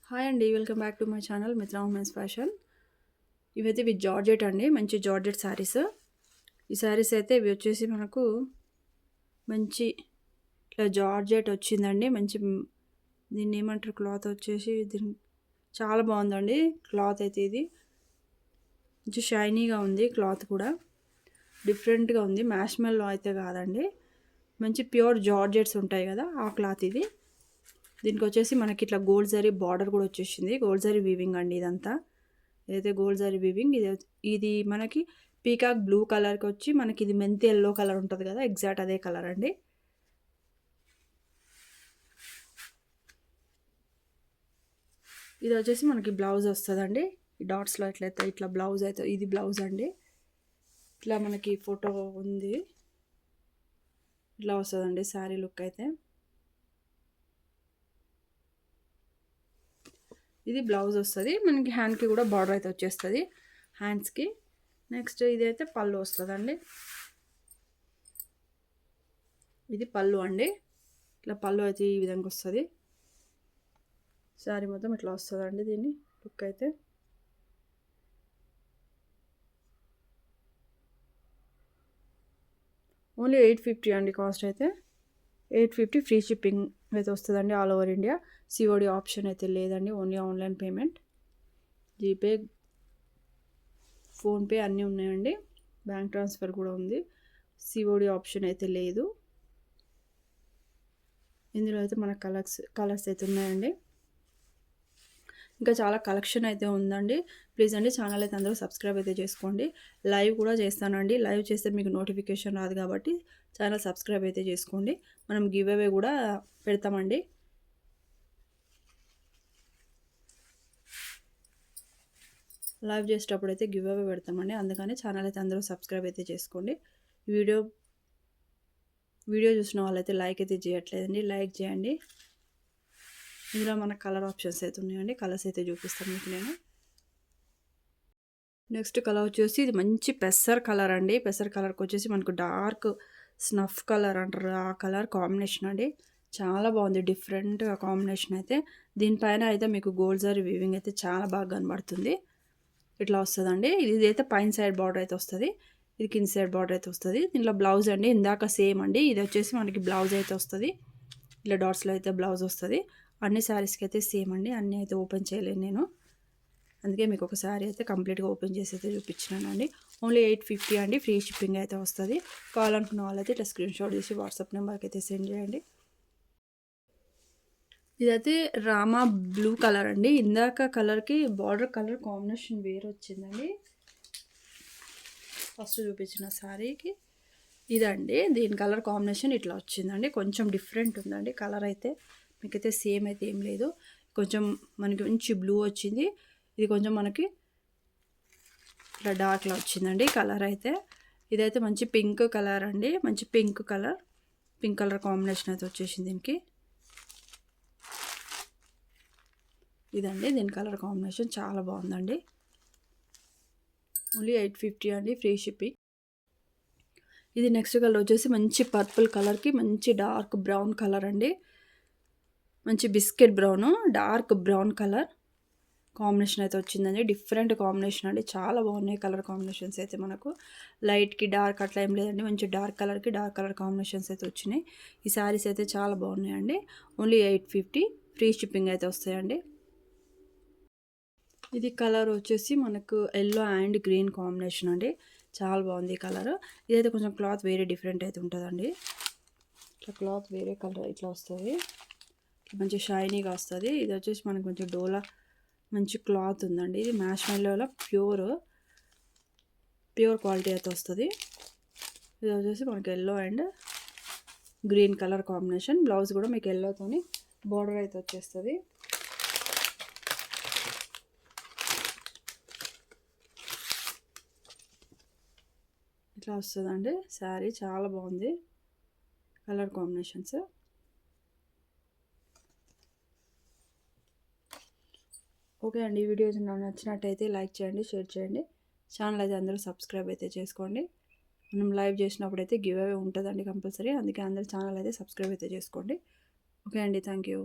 Hi అండి, welcome back to my channel మిత్ర women's fashion. ఇవైతే ఇవి జార్జెట్ అండి, మంచి జార్జెట్ శారీస్. ఈ శారీస్ అయితే ఇవి వచ్చేసి మనకు మంచి ఇట్లా జార్జెట్ వచ్చిందండి. మంచి దీన్ని ఏమంటారు, క్లాత్ వచ్చేసి దీన్ని చాలా బాగుందండి. క్లాత్ అయితే ఇది మంచి షైనీగా ఉంది. క్లాత్ కూడా డిఫరెంట్గా ఉంది. మ్యాష్మెల్లో అయితే కాదండి, మంచి ప్యూర్ జార్జెట్స్ ఉంటాయి కదా, ఆ క్లాత్ ఇది. దీనికి వచ్చేసి మనకి ఇట్లా గోల్డ్ జరీ బార్డర్ కూడా వచ్చేసింది. గోల్డ్ జరీ వీవింగ్ అండి ఇదంతా. ఇదైతే గోల్డ్ జరీ వీవింగ్. ఇది మనకి పీకాక్ బ్లూ కలర్కి వచ్చి మనకి ఇది మెంతి ఎల్లో కలర్ ఉంటుంది కదా, ఎగ్జాక్ట్ అదే కలర్ అండి. ఇది వచ్చేసి మనకి బ్లౌజ్ వస్తుందండి. ఈ డాట్స్లో ఎట్లయితే ఇట్లా బ్లౌజ్ అయితే ఇది బ్లౌజ్ అండి. ఇట్లా మనకి ఫోటో ఉంది, ఇట్లా వస్తుందండి శారీ లుక్ అయితే. ఇది బ్లౌజ్ వస్తుంది మనకి. హ్యాండ్కి కూడా బార్డర్ అయితే వచ్చేస్తుంది హ్యాండ్స్కి. నెక్స్ట్ ఇదైతే పళ్ళు వస్తుందండి. ఇది పళ్ళు అండి. ఇట్లా పళ్ళు అయితే ఈ విధంగా వస్తుంది. శారీ మొత్తం ఇట్లా వస్తుందండి దీన్ని లుక్ అయితే. ఓన్లీ 850 అండి కాస్ట్ అయితే. 850 ఫ్రీ షిప్పింగ్ అయితే వస్తుందండి all over India. COD option అయితే లేదండి, only online payment. GPay, PhonePe అన్నీ ఉన్నాయండి. బ్యాంక్ ట్రాన్స్ఫర్ కూడా ఉంది. సిఓడి ఆప్షన్ అయితే లేదు. ఇందులో అయితే మన కలర్స్ అయితే ఉన్నాయండి. ఇంకా చాలా కలెక్షన్ అయితే ఉందండి. ప్లీజ్ అండి ఛానల్ అయితే అందరూ సబ్స్క్రైబ్ అయితే చేసుకోండి. లైవ్ కూడా చేస్తానండి. లైవ్ చేస్తే మీకు నోటిఫికేషన్ రాదు కాబట్టి ఛానల్ సబ్స్క్రైబ్ అయితే చేసుకోండి. మనం గివ్ అవే కూడా పెడతామండి. లైవ్ చేసేటప్పుడు అయితే గివ్ అవే పెడతామండి. అందుకని ఛానల్ అయితే అందరూ సబ్స్క్రైబ్ అయితే చేసుకోండి. వీడియో చూసిన వాళ్ళైతే లైక్ అయితే చేయట్లేదండి, లైక్ చేయండి. ఇందులో మన కలర్ ఆప్షన్స్ అయితే ఉన్నాయండి. కలర్స్ అయితే చూపిస్తాను మీకు నేను. నెక్స్ట్ కలర్ వచ్చేసి ఇది మంచి పెసర్ కలర్ అండి. పెసర్ కలర్కి వచ్చేసి మనకు డార్క్ స్నఫ్ కలర్ అంటారు, ఆ కలర్ కాంబినేషన్ అండి. చాలా బాగుంది, డిఫరెంట్గా కాంబినేషన్ అయితే. దీనిపైన అయితే మీకు గోల్డ్ జరీ వీవింగ్ అయితే చాలా బాగా కనబడుతుంది. ఇట్లా వస్తుందండి. ఇది అయితే పైన సైడ్ బార్డర్ అయితే వస్తుంది, ఇది కింద సైడ్ బార్డర్ అయితే వస్తుంది. దీంట్లో బ్లౌజ్ అండి ఇందాక సేమ్ అండి. ఇది వచ్చేసి మనకి బ్లౌజ్ అయితే వస్తుంది. ఇలా డాట్స్లో అయితే బ్లౌజ్ వస్తుంది. అన్ని శారీస్కి అయితే సేమ్ అండి. అన్నీ అయితే ఓపెన్ చేయలేను నేను, అందుకే మీకు ఒక శారీ అయితే కంప్లీట్గా ఓపెన్ చేసి అయితే చూపించినానండి. ఓన్లీ 850 అండి, ఫ్రీ షిప్పింగ్ అయితే వస్తుంది. కావాలనుకున్న వాళ్ళైతే ఇట్లా స్క్రీన్ షాట్ చేసి వాట్సాప్ నెంబర్కి అయితే సెండ్ చేయండి. ఇదైతే రామా బ్లూ కలర్ అండి. ఇందాక కలర్కి బార్డర్ కలర్ కాంబినేషన్ వేరే వచ్చిందండి ఫస్ట్ చూపించిన శారీకి. ఇదండి దీని కలర్ కాంబినేషన్ ఇట్లా వచ్చిందండి. కొంచెం డిఫరెంట్ ఉందండి కలర్ అయితే. మీకైతే సేమ్ అయితే ఏం లేదు. కొంచెం మనకి మంచి బ్లూ వచ్చింది. ఇది కొంచెం మనకి ఇట్లా డార్క్లో వచ్చిందండి కలర్ అయితే. ఇదైతే మంచి పింక్ కలర్ అండి, మంచి పింక్ కలర్ కాంబినేషన్ అయితే వచ్చేసింది దీనికి. ఇదండి దీని కలర్ కాంబినేషన్ చాలా బాగుందండి. ఓన్లీ 850 అండి, ఫ్రీ షిప్పింగ్. ఇది నెక్స్ట్ కలర్ వచ్చేసి మంచి పర్పుల్ కలర్కి మంచి డార్క్ బ్రౌన్ కలర్ అండి. మంచి biscuit brown, dark brown colour combination అయితే వచ్చిందండి. డిఫరెంట్ కాంబినేషన్ అండి, చాలా బాగున్నాయి కలర్ కాంబినేషన్స్ అయితే. మనకు లైట్కి డార్క్ అట్లా ఏం లేదండి, మంచి డార్క్ కలర్కి డార్క్ కలర్ కాంబినేషన్స్ అయితే వచ్చినాయి. ఈ శారీస్ అయితే చాలా బాగున్నాయండి. ఓన్లీ 850 ఫ్రీ షిప్పింగ్ అయితే వస్తాయండి. ఇది కలర్ వచ్చేసి మనకు ఎల్లో అండ్ గ్రీన్ కాంబినేషన్ అండి. చాలా బాగుంది ఈ కలర్. ఇదైతే కొంచెం క్లాత్ వేరే డిఫరెంట్ అయితే ఉంటుందండి. ఇట్లా క్లాత్ వేరే కలర్ ఇట్లా వస్తుంది, మంచి షైనీగా వస్తుంది. ఇది వచ్చేసి మనకు కొంచెం డోలా మంచి క్లాత్ ఉందండి. ఇది మ్యాష్మెల్లోలో ప్యూర్ క్వాలిటీ అయితే వస్తుంది. ఇది వచ్చేసి మనకి yellow and green colour combination. Blouse కూడా మీకు ఎల్లోతోని బార్డర్ అయితే వచ్చేస్తుంది. ఇట్లా వస్తుందండి శారీ. చాలా బాగుంది కలర్ కాంబినేషన్స్. ఓకే అండి, ఈ వీడియోస్ నాకు నచ్చినట్టయితే లైక్ చేయండి, షేర్ చేయండి. ఛానల్ అయితే అందరూ సబ్స్క్రైబ్ అయితే చేసుకోండి. మనం లైవ్ చేసినప్పుడు అయితే గివ్ అవే ఉంటుందండి కంపల్సరీ, అందుకే అందరూ ఛానల్ అయితే సబ్స్క్రైబ్ అయితే చేసుకోండి. ఓకే అండి, థ్యాంక్ యూ.